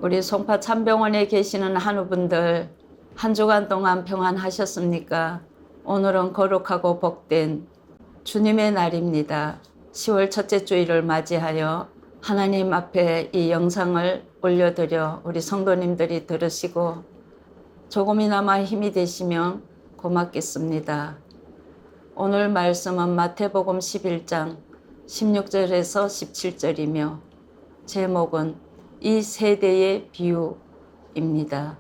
우리 송파 참병원에 계시는 한우분들 한 주간 동안 평안하셨습니까? 오늘은 거룩하고 복된 주님의 날입니다. 10월 첫째 주일을 맞이하여 하나님 앞에 이 영상을 올려드려 우리 성도님들이 들으시고 조금이나마 힘이 되시면 고맙겠습니다. 오늘 말씀은 마태복음 11장 16절에서 17절이며 제목은 이 세대의 비유입니다.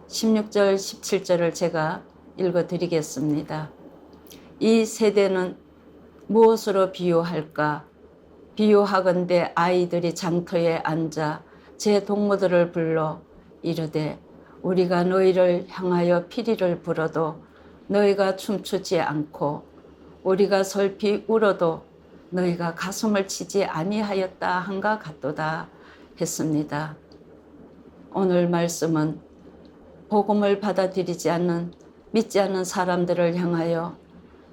16절, 17절을 제가 읽어드리겠습니다. 이 세대는 무엇으로 비유할까? 비유하건대 아이들이 장터에 앉아 제 동무들을 불러 이르되 우리가 너희를 향하여 피리를 불어도 너희가 춤추지 않고 우리가 슬피 울어도 너희가 가슴을 치지 아니하였다 한가 같도다 했습니다. 오늘 말씀은 복음을 받아들이지 않는 믿지 않는 사람들을 향하여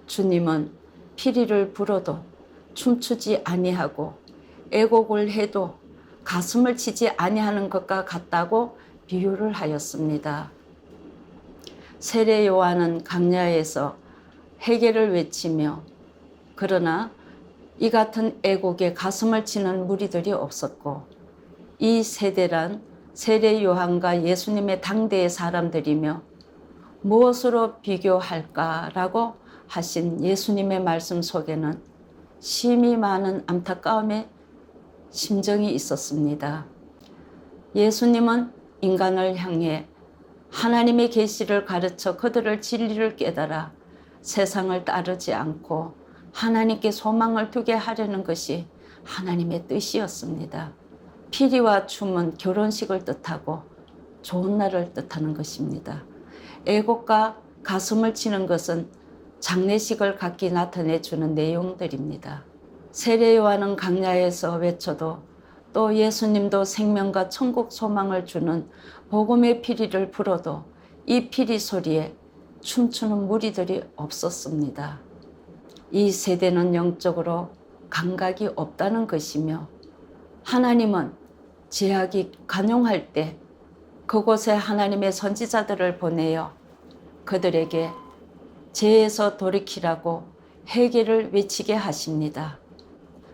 주님은 피리를 불어도 춤추지 아니하고 애곡을 해도 가슴을 치지 아니하는 것과 같다고 비유를 하였습니다. 세례 요한은 강야에서 회개를 외치며 그러나 이 같은 애곡에 가슴을 치는 무리들이 없었고 이 세대란 세례 요한과 예수님의 당대의 사람들이며 무엇으로 비교할까라고 하신 예수님의 말씀 속에는 심히 많은 안타까움의 심정이 있었습니다. 예수님은 인간을 향해 하나님의 계시를 가르쳐 그들을 진리를 깨달아 세상을 따르지 않고 하나님께 소망을 두게 하려는 것이 하나님의 뜻이었습니다. 피리와 춤은 결혼식을 뜻하고 좋은 날을 뜻하는 것입니다. 애곡과 가슴을 치는 것은 장례식을 각기 나타내 주는 내용들입니다. 세례 요한은 강야에서 외쳐도 또 예수님도 생명과 천국 소망을 주는 복음의 피리를 불어도 이 피리 소리에 춤추는 무리들이 없었습니다. 이 세대는 영적으로 감각이 없다는 것이며 하나님은 죄악이 간용할 때 그곳에 하나님의 선지자들을 보내어 그들에게 죄에서 돌이키라고 회개를 외치게 하십니다.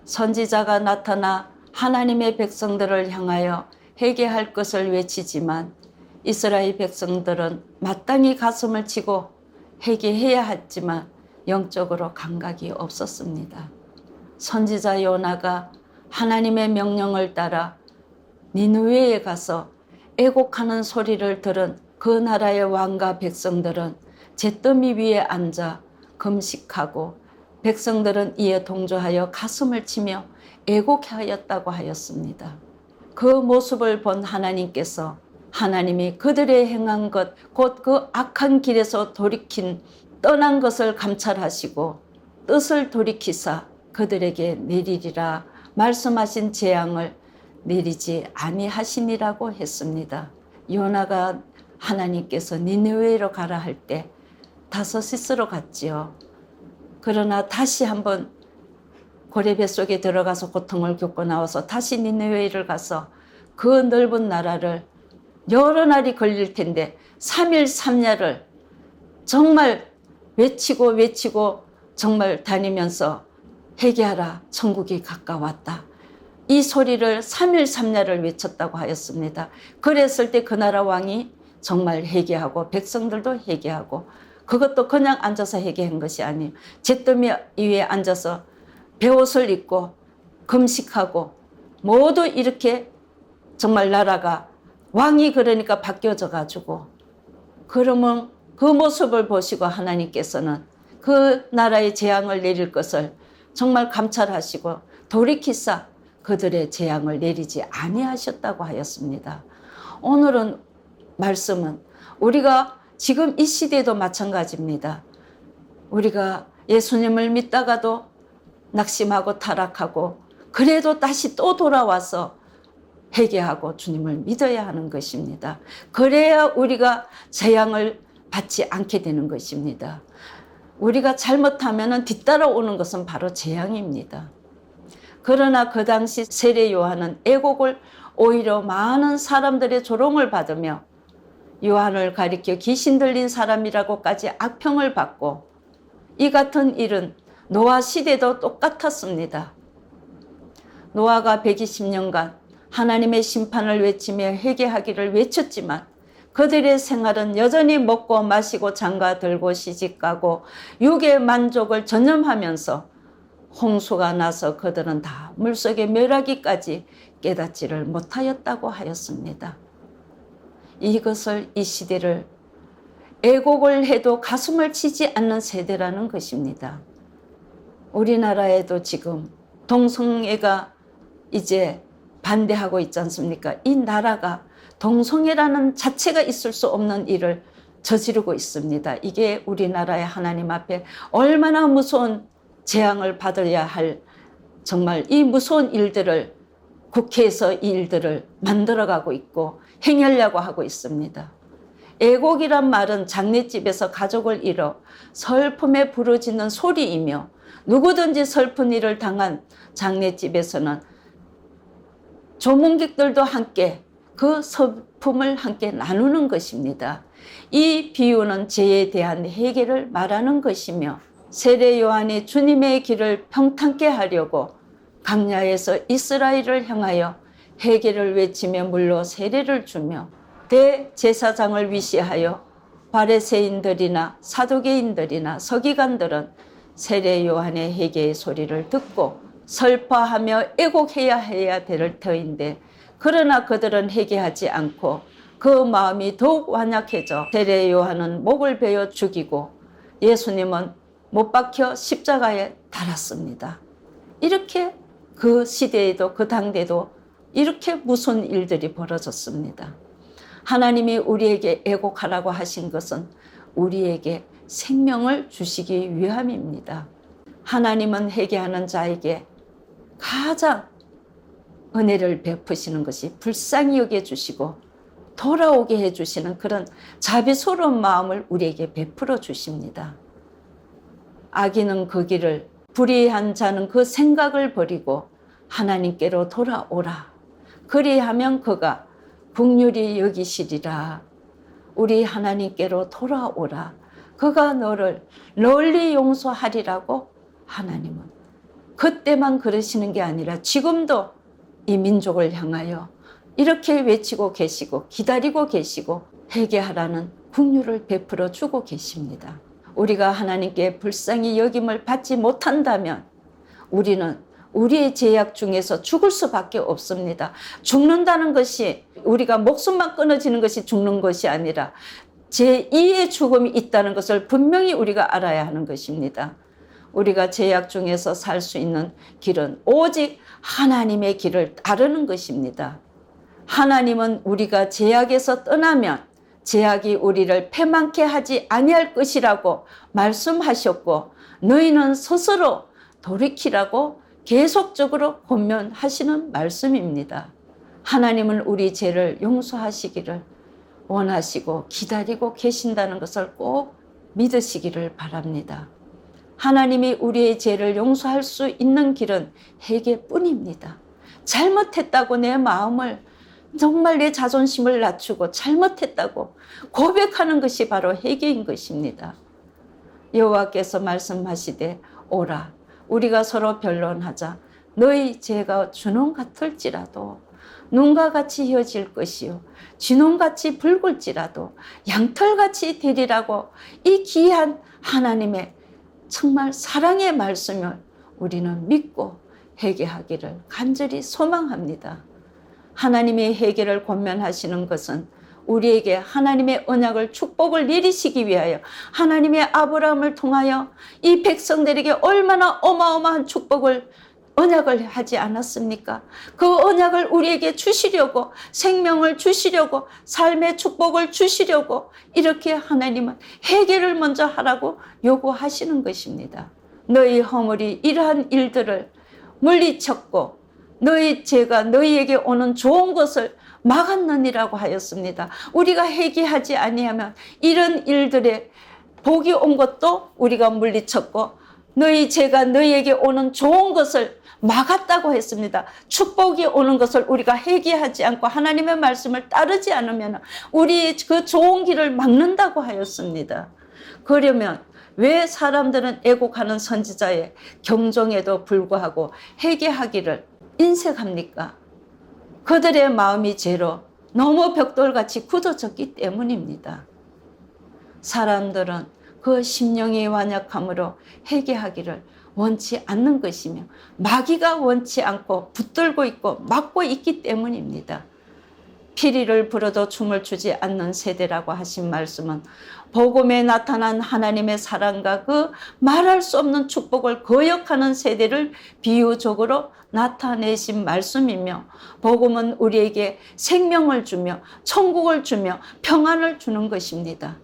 선지자가 나타나 하나님의 백성들을 향하여 회개할 것을 외치지만 이스라엘 백성들은 마땅히 가슴을 치고 회개해야 했지만 영적으로 감각이 없었습니다. 선지자 요나가 하나님의 명령을 따라 니느웨에 가서 애곡하는 소리를 들은 그 나라의 왕과 백성들은 잿더미 위에 앉아 금식하고 백성들은 이에 동조하여 가슴을 치며 애곡하였다고 하였습니다. 그 모습을 본 하나님께서 하나님이 그들의 행한 것, 곧 그 악한 길에서 떠난 것을 감찰하시고 뜻을 돌이키사 그들에게 내리리라 말씀하신 재앙을 내리지 아니하시니라고 했습니다. 요나가 하나님께서 니느웨로 가라 할 때 다섯이스로 갔지요. 그러나 다시 한번 고래배 속에 들어가서 고통을 겪고 나와서 다시 니느웨를 가서 그 넓은 나라를 여러 날이 걸릴 텐데 3일 3야를 정말 외치고 정말 다니면서 회개하라 천국이 가까웠다. 이 소리를 3일 3야를 외쳤다고 하였습니다. 그랬을 때 그 나라 왕이 정말 회개하고 백성들도 회개하고 그것도 그냥 앉아서 회개한 것이 아니에요. 잿더미 위에 앉아서 베옷을 입고 금식하고 모두 이렇게 정말 나라가 왕이 그러니까 바뀌어져 가지고 그러면 그 모습을 보시고 하나님께서는 그 나라의 재앙을 내릴 것을 정말 감찰하시고 돌이키사 그들의 재앙을 내리지 아니하셨다고 하였습니다. 오늘은 말씀은 우리가 지금 이 시대도 마찬가지입니다. 우리가 예수님을 믿다가도 낙심하고 타락하고 그래도 다시 또 돌아와서 회개하고 주님을 믿어야 하는 것입니다. 그래야 우리가 재앙을 받지 않게 되는 것입니다. 우리가 잘못하면 뒤따라오는 것은 바로 재앙입니다. 그러나 그 당시 세례 요한은 애곡을 오히려 많은 사람들의 조롱을 받으며 요한을 가리켜 귀신 들린 사람이라고까지 악평을 받고, 이 같은 일은 노아 시대도 똑같았습니다. 노아가 120년간 하나님의 심판을 외치며 회개하기를 외쳤지만 그들의 생활은 여전히 먹고 마시고 장가 들고 시집가고 육의 만족을 전념하면서 홍수가 나서 그들은 다 물속에 멸하기까지 깨닫지를 못하였다고 하였습니다. 이것을, 이 시대를 애곡을 해도 가슴을 치지 않는 세대라는 것입니다. 우리나라에도 지금 동성애가 이제 반대하고 있지 않습니까? 이 나라가 동성애라는 자체가 있을 수 없는 일을 저지르고 있습니다. 이게 우리나라의 하나님 앞에 얼마나 무서운 재앙을 받아야 할, 정말 이 무서운 일들을 국회에서 이 일들을 만들어가고 있고 행하려고 하고 있습니다. 애곡이란 말은 장례집에서 가족을 잃어 슬픔에 부르짖는 소리이며, 누구든지 슬픈 일을 당한 장례집에서는 조문객들도 함께 그 슬픔을 함께 나누는 것입니다. 이 비유는 죄에 대한 해결을 말하는 것이며, 세례 요한이 주님의 길을 평탄케 하려고 강야에서 이스라엘을 향하여 회개를 외치며 물로 세례를 주며, 대제사장을 위시하여 바리새인들이나 사두개인들이나 서기관들은 세례 요한의 회개의 소리를 듣고 슬퍼하며 애곡해야 될 터인데, 그러나 그들은 회개하지 않고 그 마음이 더욱 완약해져 세례 요한은 목을 베어 죽이고 예수님은 못 박혀 십자가에 달았습니다. 이렇게 그 시대에도, 그 당대도 이렇게 무서운 일들이 벌어졌습니다. 하나님이 우리에게 애곡하라고 하신 것은 우리에게 생명을 주시기 위함입니다. 하나님은 회개하는 자에게 가장 은혜를 베푸시는 것이 불쌍히 여겨주시고 돌아오게 해주시는 그런 자비스러운 마음을 우리에게 베풀어 주십니다. 악인은 그 길을, 불의한 자는 그 생각을 버리고 하나님께로 돌아오라. 그리하면 그가 긍휼히 여기시리라. 우리 하나님께로 돌아오라. 그가 너를 널리 용서하리라고 하나님은 그때만 그러시는 게 아니라 지금도 이 민족을 향하여 이렇게 외치고 계시고 기다리고 계시고 회개하라는 긍휼을 베풀어 주고 계십니다. 우리가 하나님께 불쌍히 여김을 받지 못한다면 우리는 우리의 죄악 중에서 죽을 수밖에 없습니다. 죽는다는 것이, 우리가 목숨만 끊어지는 것이 죽는 것이 아니라 제2의 죽음이 있다는 것을 분명히 우리가 알아야 하는 것입니다. 우리가 죄악 중에서 살 수 있는 길은 오직 하나님의 길을 따르는 것입니다. 하나님은 우리가 죄악에서 떠나면 죄악이 우리를 패망케 하지 아니할 것이라고 말씀하셨고, 너희는 스스로 돌이키라고 계속적으로 권면하시는 말씀입니다. 하나님은 우리 죄를 용서하시기를 원하시고 기다리고 계신다는 것을 꼭 믿으시기를 바랍니다. 하나님이 우리의 죄를 용서할 수 있는 길은 회개뿐입니다. 잘못했다고 내 마음을, 정말 내 자존심을 낮추고 잘못했다고 고백하는 것이 바로 회개인 것입니다. 여호와께서 말씀하시되 오라, 우리가 서로 변론하자. 너희 죄가 주홍 같을지라도 눈과 같이 휘어질 것이요 진홍같이 붉을지라도 양털같이 되리라고, 이 귀한 하나님의 정말 사랑의 말씀을 우리는 믿고 회개하기를 간절히 소망합니다. 하나님의 회개를 권면하시는 것은 우리에게 하나님의 언약을, 축복을 내리시기 위하여, 하나님의 아브라함을 통하여 이 백성들에게 얼마나 어마어마한 축복을, 언약을 하지 않았습니까? 그 언약을 우리에게 주시려고, 생명을 주시려고, 삶의 축복을 주시려고 이렇게 하나님은 회개를 먼저 하라고 요구하시는 것입니다. 너희 허물이 이러한 일들을 물리쳤고 너희 죄가 너희에게 오는 좋은 것을 막았느니라고 하였습니다. 우리가 회개하지 아니하면 이런 일들에 복이 온 것도 우리가 물리쳤고 너희 죄가 너희에게 오는 좋은 것을 막았다고 했습니다. 축복이 오는 것을 우리가 회개하지 않고 하나님의 말씀을 따르지 않으면 우리 그 좋은 길을 막는다고 하였습니다. 그러면 왜 사람들은 애곡하는 선지자의 경종에도 불구하고 회개하기를 인색합니까? 그들의 마음이 죄로 너무 벽돌같이 굳어졌기 때문입니다. 사람들은 그 심령의 완약함으로 회개하기를 원치 않는 것이며 마귀가 원치 않고 붙들고 있고 막고 있기 때문입니다. 피리를 불어도 춤을 추지 않는 세대라고 하신 말씀은 복음에 나타난 하나님의 사랑과 그 말할 수 없는 축복을 거역하는 세대를 비유적으로 나타내신 말씀이며, 복음은 우리에게 생명을 주며 천국을 주며 평안을 주는 것입니다.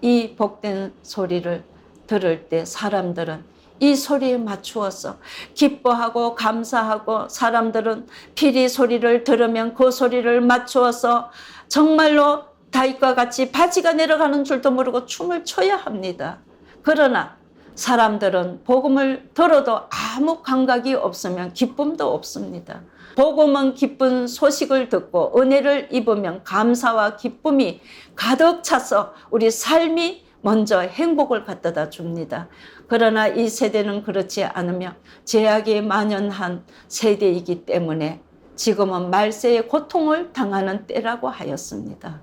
이 복된 소리를 들을 때 사람들은 이 소리에 맞추어서 기뻐하고 감사하고, 사람들은 피리 소리를 들으면 그 소리를 맞추어서 정말로 다윗과 같이 바지가 내려가는 줄도 모르고 춤을 춰야 합니다. 그러나 사람들은 복음을 들어도 아무 감각이 없으면 기쁨도 없습니다. 복음은 기쁜 소식을 듣고 은혜를 입으면 감사와 기쁨이 가득 차서 우리 삶이 먼저 행복을 갖다 줍니다. 그러나 이 세대는 그렇지 않으며 죄악이 만연한 세대이기 때문에 지금은 말세의 고통을 당하는 때라고 하였습니다.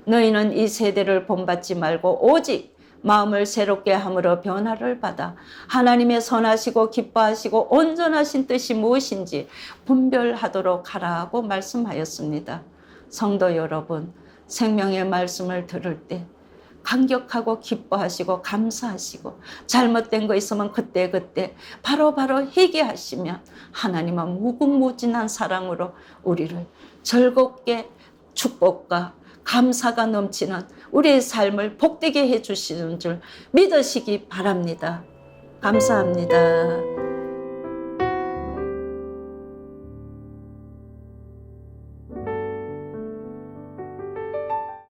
너희는 이 세대를 본받지 말고 오직 마음을 새롭게 함으로 변화를 받아 하나님의 선하시고 기뻐하시고 온전하신 뜻이 무엇인지 분별하도록 하라고 말씀하였습니다. 성도 여러분, 생명의 말씀을 들을 때 감격하고 기뻐하시고 감사하시고, 잘못된 거 있으면 그때그때 바로바로 회개하시면 하나님은 무궁무진한 사랑으로 우리를 즐겁게 축복과 감사가 넘치는 우리의 삶을 복되게 해주시는 줄 믿으시기 바랍니다. 감사합니다.